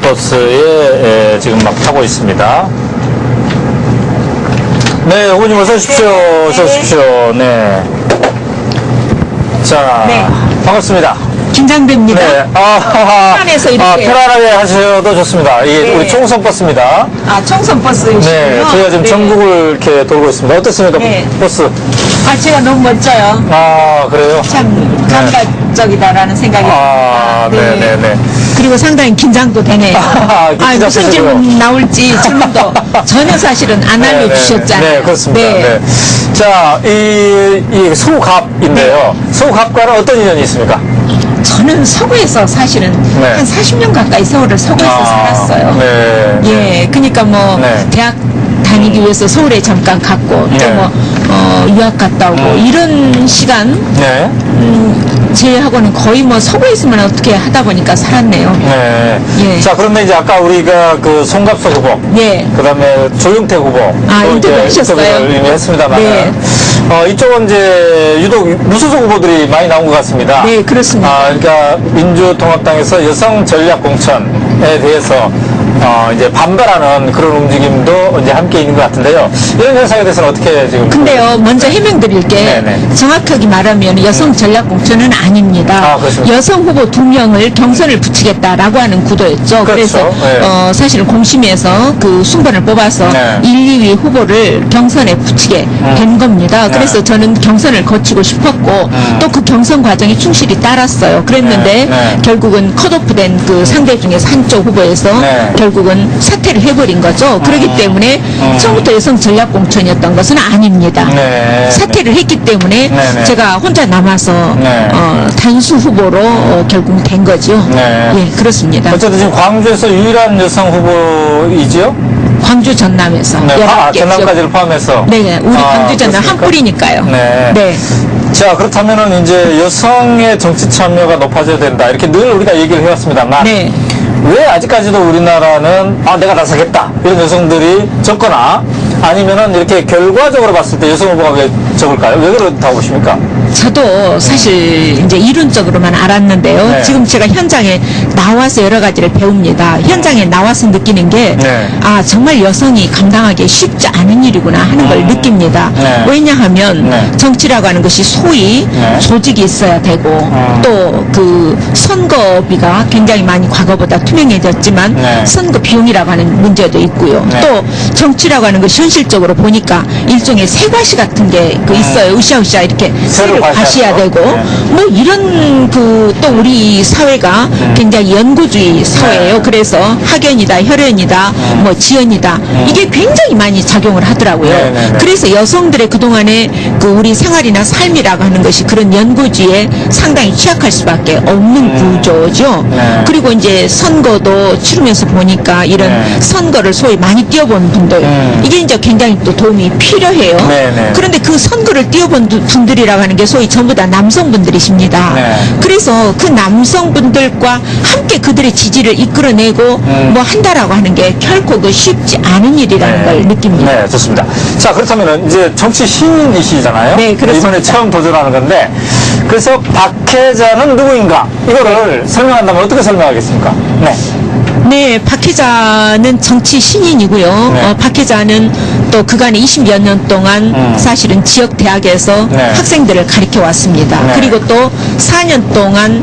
버스에 지금 막 타고 있습니다. 네, 후보님 어서 오십시오. 어서 오십시오. 네. 자, 네. 반갑습니다. 긴장됩니다. 네. 안에서 이렇게. 편안하게 하셔도 좋습니다. 이게 네. 우리 총선 버스입니다. 총선 버스이시군요. 네, 저희가 지금 네. 전국을 이렇게 돌고 있습니다. 어떻습니까, 네. 버스? 제가 너무 멋져요. 그래요? 참 감각적이다라는 생각이 듭니다. 네네네. 그리고 상당히 긴장도 되네요. 무슨 긴장되시고요. 질문 나올지 질문도 전혀 사실은 안 알려주셨잖아요. 네, 그렇습니다. 네. 자, 이 서구갑인데요. 서구갑과는 어떤 인연이 있습니까? 저는 서구에서 사실은 네. 한 40년 가까이 서울을 서구에서 살았어요. 네. 예, 그러니까 뭐 네. 대학 다니기 위해서 서울에 잠깐 갔고 네. 또 뭐 유학 갔다 오고 이런 시간 네. 제하고는 거의 뭐 서구에 있으면 어떻게 하다 보니까 살았네요. 네. 예. 자, 그런데 이제 아까 우리가 그 송갑석 후보, 예. 그 다음에 조영태 후보, 또 이제 인터뷰 하셨어요? 인터뷰를 이미 했습니다만, 네. 이쪽은 이제 유독 무소속 후보들이 많이 나온 것 같습니다. 네, 그렇습니다. 그러니까 민주통합당에서 여성 전략 공천에 대해서 이제 반발하는 그런 움직임도 이제 함께 있는 것 같은데요. 이런 현상에 대해서는 어떻게 지금? 근데요, 먼저 해명드릴 게 네네. 정확하게 말하면 여성 전략 공천은 아닙니다. 그렇습니까? 여성 후보 2명을 경선을 붙이겠다라고 하는 구도였죠. 그렇죠. 그래서 네. 사실은 공심위에서 그 순번을 뽑아서 네. 1, 2위 후보를 경선에 붙이게 된 겁니다. 그래서 저는 경선을 거치고 싶었고 또 그 경선 과정에 충실히 따랐어요. 그랬는데 네. 결국은 컷오프된 그 상대 중에서 한쪽 후보에서 네. 결국은 사퇴를 해버린 거죠. 그렇기 때문에 처음부터 여성 전략 공천이었던 것은 아닙니다. 네. 사퇴를 했기 때문에 네. 제가 혼자 남아서 네. 단수 후보로 결국 된 거죠. 네. 예, 그렇습니다. 어쨌든 지금 광주에서 유일한 여성 후보이지요? 광주 전남에서 네. 11개 전남까지를 포함해서. 네, 우리 광주 전남 한 그렇습니까? 뿌리니까요. 네. 네. 자, 그렇다면은 이제 여성의 정치 참여가 높아져야 된다. 이렇게 늘 우리가 얘기를 해왔습니다만. 네. 왜 아직까지도 우리나라는 내가 나서겠다 이런 여성들이 적거나 아니면은 이렇게 결과적으로 봤을 때 여성 후보가 왜 적을까요? 왜 그렇다고 보십니까? 저도 사실 이제 이론적으로만 알았는데요. 네. 지금 제가 현장에 나와서 여러 가지를 배웁니다. 현장에 나와서 느끼는 게, 네. 정말 여성이 감당하기 쉽지 않은 일이구나 하는 걸 느낍니다. 네. 왜냐하면 네. 정치라고 하는 것이 소위 네. 조직이 있어야 되고, 또 그 선거비가 굉장히 많이 과거보다 투명해졌지만, 네. 선거 비용이라고 하는 문제도 있고요. 네. 또 정치라고 하는 것이 현실적으로 보니까 일종의 세과시 같은 게 있어요. 으쌰으쌰 이렇게 세를 과시해야 되고 네. 뭐 이런 또 우리 사회가 굉장히 연구주의 사회예요. 네. 그래서 학연이다, 혈연이다, 뭐 지연이다 이게 굉장히 많이 작용을 하더라고요. 네, 네, 네. 그래서 여성들의 그동안의 그 우리 생활이나 삶이라고 하는 것이 그런 연구주의에 상당히 취약할 수밖에 없는 구조죠. 네. 그리고 이제 선거도 치르면서 보니까 이런 네. 선거를 소위 많이 뛰어본 분들 이게 이제 굉장히 또 도움이 필요해요. 네, 네. 그런데 그 선거를 뛰어본 분들이라고 하는 게 소위 전부 다 남성분들이십니다. 네. 그래서 그 남성분들과 함께 그들의 지지를 이끌어내고 뭐 한다라고 하는 게 결코 그 쉽지 않은 일이라는 걸 느낍니다. 네, 좋습니다. 자, 그렇다면은 이제 정치 신인이시잖아요. 네, 그렇습니다. 이번에 처음 도전하는 건데, 그래서 박혜자는 누구인가? 이거를 설명한다면 어떻게 설명하겠습니까? 네. 네, 박혜자는 정치 신인이고요. 네. 박혜자는 또 그간에 20여 년 동안 사실은 지역 대학에서 네. 학생들을 가르쳐 왔습니다. 네. 그리고 또 4년 동안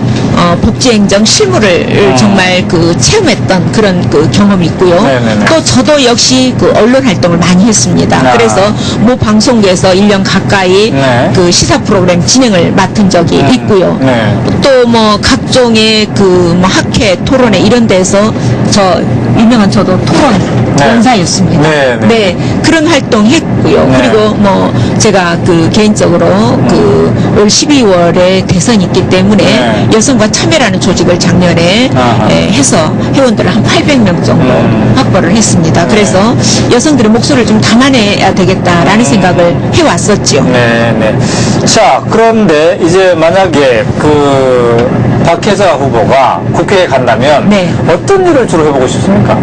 복지행정 실무를 정말 그 체험했던 그런 그 경험이 있고요. 네, 네, 네. 또 저도 역시 그 언론 활동을 많이 했습니다. 그래서 모 방송국에서 1년 가까이 네. 그 시사 프로그램 진행을 맡은 적이 있고요. 네. 또 뭐 각종의 그 뭐 학회 토론회 이런 데서 저 유명한 저도 토론 네. 원사였습니다. 네, 네. 그런 활동했고요. 네. 그리고 뭐 제가 그 개인적으로 그 올 12월에 대선이 있기 때문에 네. 여성과 참여라는 조직을 작년에 아하. 해서 회원들을 한 800명 정도 확보를 했습니다. 그래서 여성들의 목소리를 좀 담아내야 되겠다라는 생각을 해왔었죠. 네, 네. 자, 그런데 이제 만약에 그 박혜자 후보가 국회에 간다면 네. 어떤 일을 주로 해보고 싶습니까?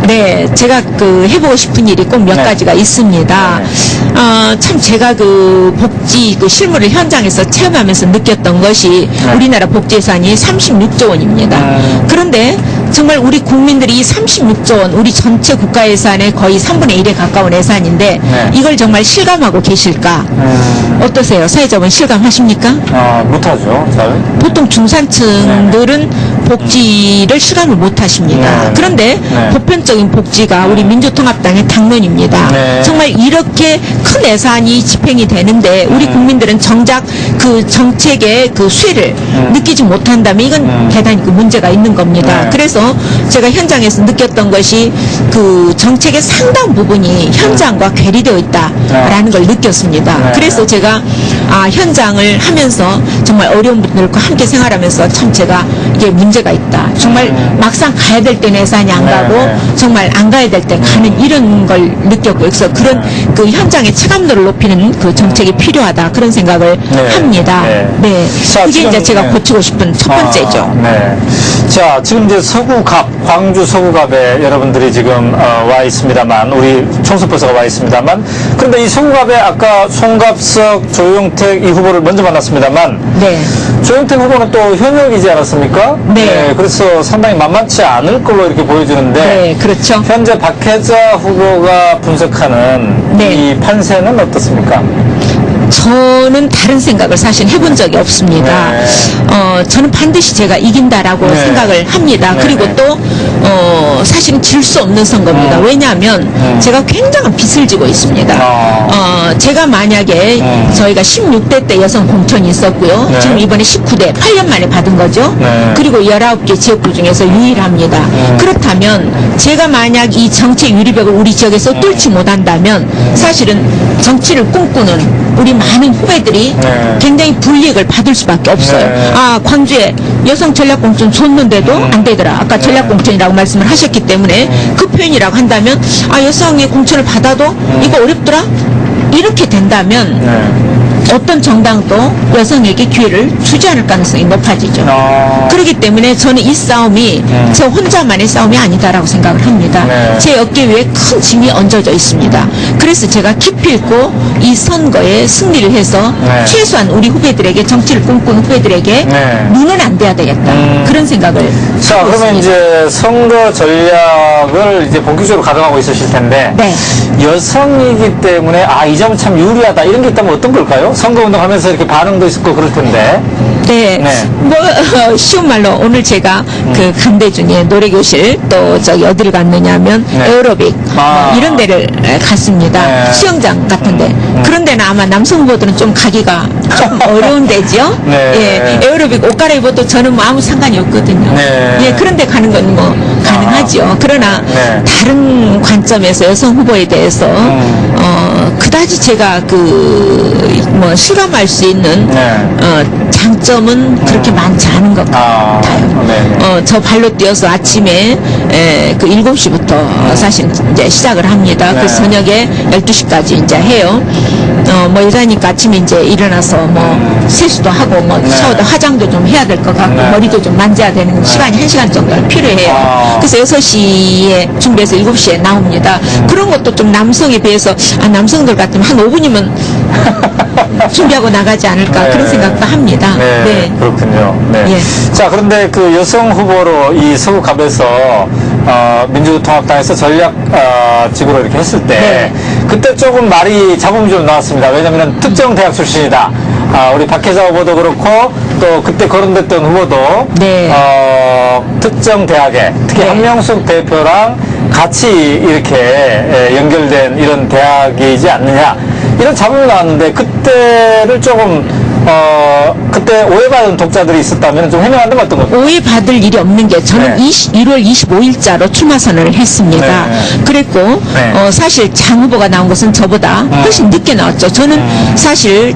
네, 제가 그 해보고 싶은 일이 꼭 몇 네. 가지가 있습니다. 네. 참 제가 그 복지 그 실무를 현장에서 체험하면서 느꼈던 것이 네. 우리나라 복지 예산이 36조 원입니다. 그런데 정말 우리 국민들이 이 36조 원, 우리 전체 국가 예산의 거의 3분의 1에 가까운 예산인데 네. 이걸 정말 실감하고 계실까? 어떠세요? 사회자분 실감하십니까? 못하죠. 잘. 보통 중산층들은 복지를 실감을 못 하십니다. 네. 그런데 네. 보편적인 복지가 우리 민주통합당의 당론입니다. 네. 정말 이렇게 큰 예산이 집행이 되는데 우리 국민들은 정작 그 정책의 그 수혜를 느끼지 못한다면 이건 대단히 그 문제가 있는 겁니다. 네. 그래서 제가 현장에서 느꼈던 것이 그 정책의 상당 부분이 현장과 괴리되어 있다라는 걸 느꼈습니다. 네. 그래서 제가 현장을 하면서 정말 어려운 분들과 함께 생활하면서 참 제가 이게 문제가 있다. 정말 막상 가야 될 때는 예산이 안 네, 가고 네. 정말 안 가야 될 때 가는 이런 걸 느꼈고 그래서 그런 그 현장의 체감도를 높이는 그 정책이 필요하다 그런 생각을 네, 합니다. 네. 네. 자, 그게 지금, 이제 제가 네. 고치고 싶은 첫 번째죠. 네. 자, 지금 이제 서구갑, 광주 서구갑에 여러분들이 지금 와 있습니다만, 우리 총수버스가 와 있습니다만, 그런데 이 서구갑에 아까 송갑석, 조용택 이 후보를 먼저 만났습니다만, 네. 조용택 후보는 또 현역이지 않았습니까? 네. 그래서 상당히 만만치 않을 걸로 이렇게 보여주는데, 네, 그렇죠. 현재 박혜자 후보가 분석하는 네. 이 판세는 어떻습니까? 저는 다른 생각을 사실 해본 적이 없습니다. 네. 저는 반드시 제가 이긴다라고 네. 생각을 합니다. 네, 그리고 네. 또, 사실은 질 수 없는 선거입니다. 왜냐하면 제가 굉장한 빚을 지고 있습니다. 제가 만약에 저희가 16대 때 여성 공천이 있었고요. 네. 지금 이번에 19대, 8년 만에 받은 거죠. 네. 그리고 19개 지역구 중에서 유일합니다. 그렇다면 제가 만약 이 정치 유리벽을 우리 지역에서 뚫지 못한다면 사실은 정치를 꿈꾸는 우리 많은 후배들이 네. 굉장히 불이익을 받을 수밖에 없어요. 네. 광주에 여성 전략공천 줬는데도 안 되더라. 아까 전략공천이라고 말씀을 하셨기 때문에 그 표현이라고 한다면 여성의 공천을 받아도 이거 어렵더라? 이렇게 된다면 어떤 정당도 여성에게 기회를 주지 않을 가능성이 높아지죠. 그렇기 때문에 저는 이 싸움이 저 혼자만의 싸움이 아니다라고 생각을 합니다. 네. 제 어깨 위에 큰 짐이 얹어져 있습니다. 그래서 제가 기필코 이 선거에 승리를 해서 네. 최소한 우리 후배들에게 정치를 꿈꾸는 후배들에게 네. 눈은 안 돼야 되겠다. 그런 생각을 자, 하고 그러면 있습니다. 이제 선거 전략을 이제 본격적으로 가져가고 있으실 텐데, 네. 여성이기 때문에, 이 점은 참 유리하다, 이런 게 있다면 어떤 걸까요? 선거운동 하면서 이렇게 반응도 있었고 그럴 텐데. 네. 네. 쉬운 말로 오늘 제가 그 강대중의 노래교실 또 저기 어디를 갔느냐면 네. 에어로빅 뭐 이런 데를 갔습니다. 네. 수영장 같은데. 그런 데는 아마 남성 후보들은 좀 가기가 좀 어려운 데죠. 네. 예. 에어로빅 옷 갈아입어도 저는 뭐 아무 상관이 없거든요. 네. 예. 그런 데 가는 건 뭐 가능하죠. 그러나 네. 다른 관점에서 여성 후보에 대해서 그다지 제가 뭐 실감할 수 있는 네. 장점은 그렇게 많지 않은 것 같아요. 네. 저 발로 뛰어서 아침에 그 7시부터 사실 이제 시작을 합니다. 네. 그래서 저녁에 12시까지 이제 해요. 뭐 이러니까 아침에 이제 일어나서 뭐 세수도 하고 뭐 네. 샤워도 화장도 좀 해야 될 것 같고 네. 머리도 좀 만져야 되는 시간이 1시간 정도는 필요해요. 그래서 6시에 준비해서 7시에 나옵니다. 그런 것도 좀 남성에 비해서 남성들 같으면 한 5분이면 준비하고 나가지 않을까 그런 생각도 합니다. 네. 그렇군요. 네. 예. 자, 그런데 그 여성 후보로 이 서구갑에서 민주통합당에서 전략직으로 이렇게 했을 때 그때 조금 말이 잡음이 좀 나왔습니다. 왜냐하면 특정 대학 출신이다. 우리 박혜자 후보도 그렇고 또 그때 거론됐던 후보도 네. 특정 대학에 특히 한명숙 대표랑 같이 이렇게 연결된 이런 대학이지 않느냐 이런 잡음이 나왔는데 그때를 조금 그때 오해받은 독자들이 있었다면 좀 해명한다면 어떤 겁니까? 오해받을 일이 없는 게 저는 네. 1월 25일자로 출마 선언을 했습니다. 네. 그랬고 네. 사실 장 후보가 나온 것은 저보다 훨씬 늦게 나왔죠. 저는 사실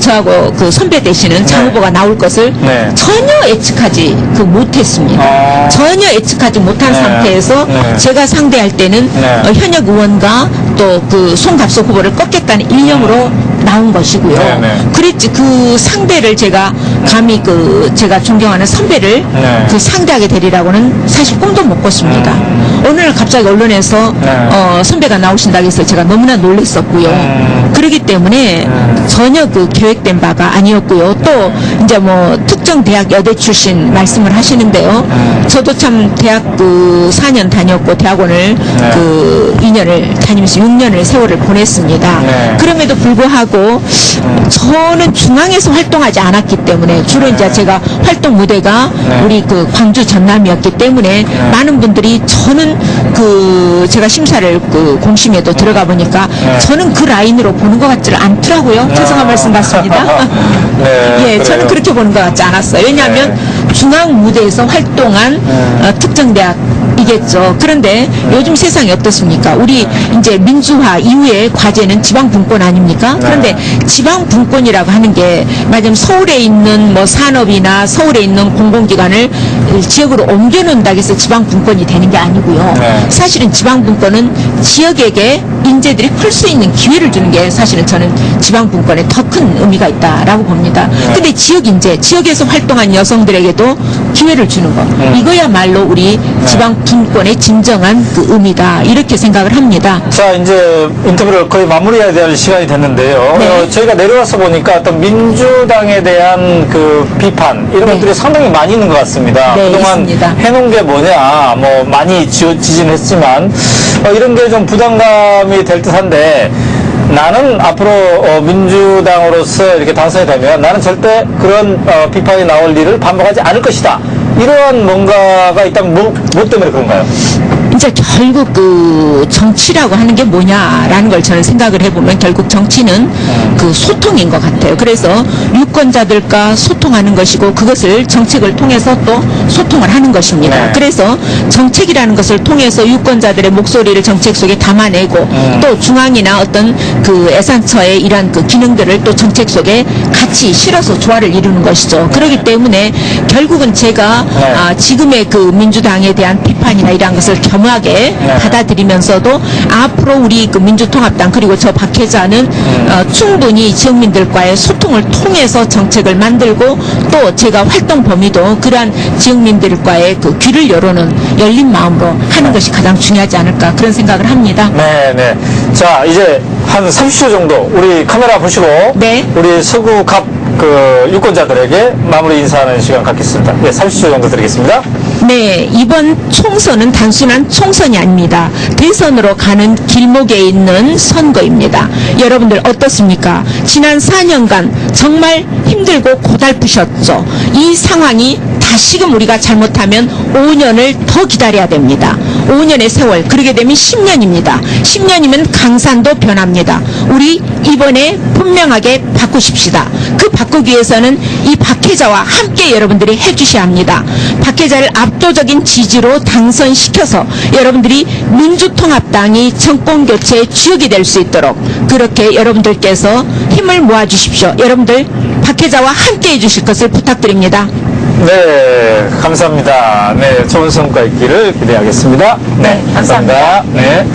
저하고 그 선배 되시는 장 네. 후보가 나올 것을 네. 전혀 예측하지 못했습니다. 전혀 예측하지 못한 네. 상태에서 네. 제가 상대할 때는 네. 현역 의원과 또 그 송갑석 후보를 꺾겠다는 일념으로 나온 것이고요. 네네. 그랬지 그 상대를 제가 감히 그 제가 존경하는 선배를 네. 그 상대하게 되리라고는 사실 꿈도 못 꿨습니다. 어느 날 갑자기 언론에서 네. 선배가 나오신다고 해서 제가 너무나 놀랐었고요. 그렇기 때문에 전혀 그 계획된 바가 아니었고요. 또 이제 뭐 특정 대학 여대 출신 말씀을 하시는데요. 저도 참 대학 그 4년 다녔고 대학원을 그 2년을 다니면서 6년을 세월을 보냈습니다. 네. 그럼에도 불구하고 저는 중앙에서 활동하지 않았기 때문에 주로 이제 제가 활동 무대가 네. 우리 그 광주 전남이었기 때문에 많은 분들이 저는 그 제가 심사를 그 공심에도 들어가 보니까 네. 저는 그 라인으로 보는 것 같지를 않더라고요. 죄송한 말씀 같습니다. 네, 예, 그래요. 저는 그렇게 보는 것 같지 않았어요. 왜냐하면 중앙 무대에서 활동한 특정 대학이겠죠. 그런데 요즘 세상이 어떻습니까? 우리 이제 민주화 이후의 과제는 지방 분권 아닙니까? 그런데 지방 분권이라고 하는 게 말하자면 서울에 있는 뭐 산업이나 서울에 있는 공공기관을 지역으로 옮겨놓는다고 해서 지방 분권이 되는 게 아니고요. 네. 사실은 지방 분권은 지역에게 인재들이 클 수 있는 기회를 주는 게 사실은 저는 지방 분권에 더 큰 의미가 있다라고 봅니다. 근데 지역 인재, 지역에서 활동한 여성들에게도 기회를 주는 것, 이거야말로 우리 지방 분권의 진정한 그 의미다 이렇게 생각을 합니다. 자, 이제 인터뷰를 거의 마무리해야 될 시간이 됐는데요. 네. 저희가 내려와서 보니까 어떤 민주당에 대한 그 비판, 이런 네. 것들이 상당히 많이 있는 것 같습니다. 네, 그동안 있습니다. 해놓은 게 뭐냐, 뭐 많이 지진했지만, 이런 게 좀 부담감이 될 듯한데, 나는 앞으로 민주당으로서 이렇게 당선이 되면 나는 절대 그런 비판이 나올 일을 반복하지 않을 것이다. 이러한 뭔가가 있다면 뭐 때문에 그런가요? 이제 결국 그 정치라고 하는 게 뭐냐라는 걸 저는 생각을 해보면 결국 정치는 그 소통인 것 같아요. 그래서 유권자들과 소통하는 것이고 그것을 정책을 통해서 또 소통을 하는 것입니다. 네. 그래서 정책이라는 것을 통해서 유권자들의 목소리를 정책 속에 담아내고 또 중앙이나 어떤 그 예산처의 이러한 그 기능들을 또 정책 속에 같이 실어서 조화를 이루는 것이죠. 그렇기 때문에 결국은 제가 네. 지금의 그 민주당에 대한 비판이나 이러한 것을 겸허하게 받아들이면서도 앞으로 우리 그 민주통합당 그리고 저 박혜자는 충분히 지역민들과의 소통을 통해서 정책을 만들고 또 제가 활동 범위도 그러한 지역민들과의 그 귀를 열어놓은 열린 마음으로 하는 것이 가장 중요하지 않을까 그런 생각을 합니다. 네. 자, 이제 한 30초 정도 우리 카메라 보시고 네. 우리 서구 갑 그 유권자들에게 마무리 인사하는 시간 갖겠습니다. 네, 30초 정도 드리겠습니다. 네, 이번 총선은 단순한 총선이 아닙니다. 대선으로 가는 길목에 있는 선거입니다. 여러분들 어떻습니까? 지난 4년간 정말 힘들고 고달프셨죠. 이 상황이 다시금 우리가 잘못하면 5년을 더 기다려야 됩니다. 5년의 세월, 그러게 되면 10년입니다. 10년이면 강산도 변합니다. 우리 이번에 분명하게 바꾸십시다. 그 바꾸기 위해서는 이 박혜자와 함께 여러분들이 해주셔야 합니다. 박혜자를 압도적인 지지로 당선시켜서 여러분들이 민주통합당이 정권교체의 주역이 될 수 있도록 그렇게 여러분들께서 힘을 모아주십시오. 여러분들 박혜자와 함께 해주실 것을 부탁드립니다. 네, 감사합니다. 네, 좋은 성과 있기를 기대하겠습니다. 네, 감사합니다. 네.